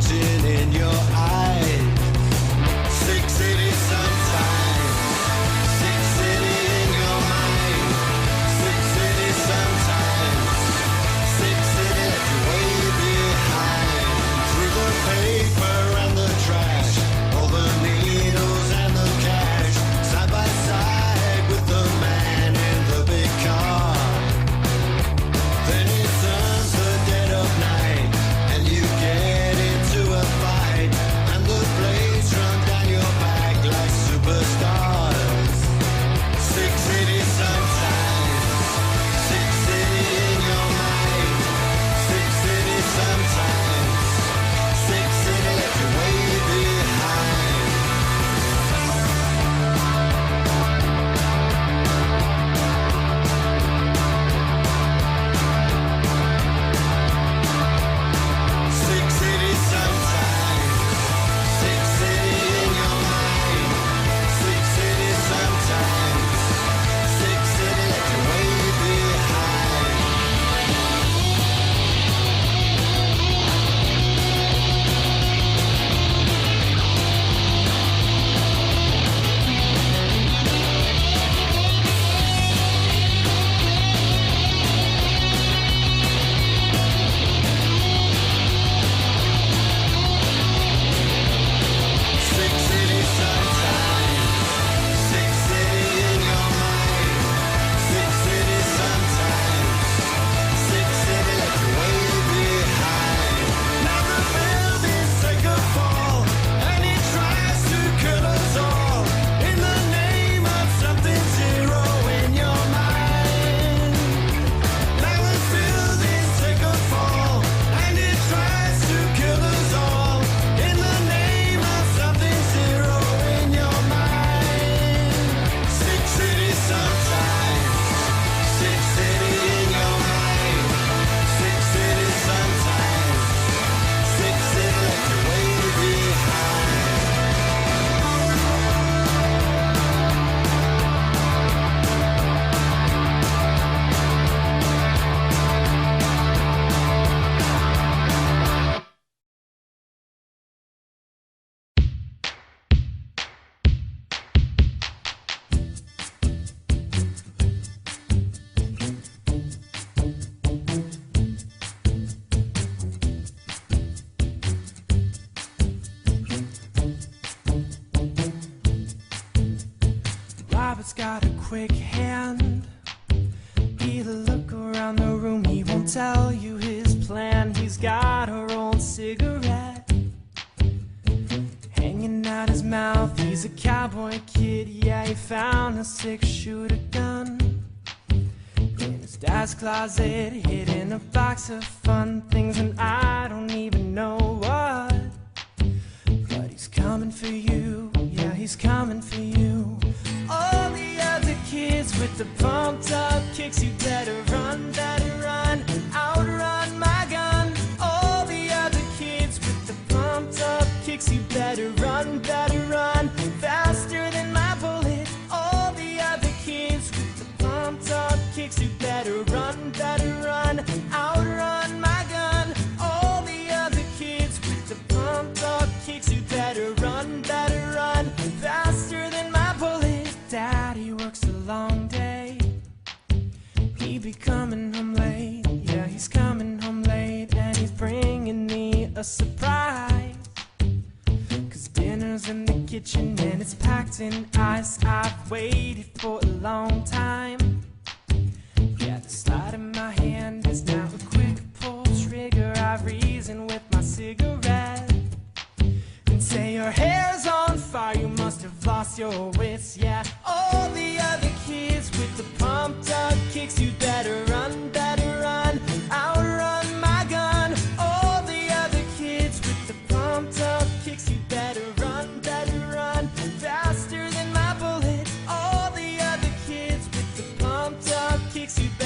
imagine in your eyes. Sick city sometimes, sick city in your mind. Sick city sometimes, sick city that you way behind. Through the paper and the trash, all the needles and the cash, side by side with the man in the big car. Then it turns the dead of night, and you get into a fight, and the blades run down your back like superstars. Sick city sometimes, sick city in your mind. Sick city sometimes, sick city left you way behind. Sick city sometimes, sick city in your mind. Sick city sometimes, sick city left you way behind. Sick city sometimes, sick city in your mind. Sick city sometimes, sick city left you way behind. Now the buildings take a fall, and it tries to kill us all in the name of something zero in your mind. Now the buildings take a fall, and it tries to kill us all in the name of something zero in your mind. Sick city sometimes, sick city in your mind. Sick city sometimes, sick city left you way behind. Robert's got a quick hand. He'll look around the room, he won't tell you his plan. He's got a rolled cigarette hanging out his mouth. He's a cowboy kid, yeah, he found a six-shooter gun in his dad's closet, hid in a box of fun things, and I don't even know what. But he's coming for you, yeah, he's coming for you. All the other kids with the pumped up kicks, you better run, outrun my gun. All the other kids with the pumped up kicks, you better run, faster than my bullet. All the other kids with the pumped up kicks, you better run, outrun my gun. All the other kids with the pumped up kicks, you better run, faster than my bullet. Daddy works a long day, he be coming home late, yeah, he's coming home late, and he's bringing me a surprise. 'Cause dinner's in the kitchen and it's packed in ice. I've waited for a long time, yeah, the sleight of my hand is now a quick pull trigger. I reason with my cigarette and say your hair's on fire, you must have lost your wits, yeah. All the other kids with the pumped up kicks, you better run, outrun my gun. All the other kids with the pumped up kicks, you better run, faster than my bullet. All the other kids with the pumped up kicks, you better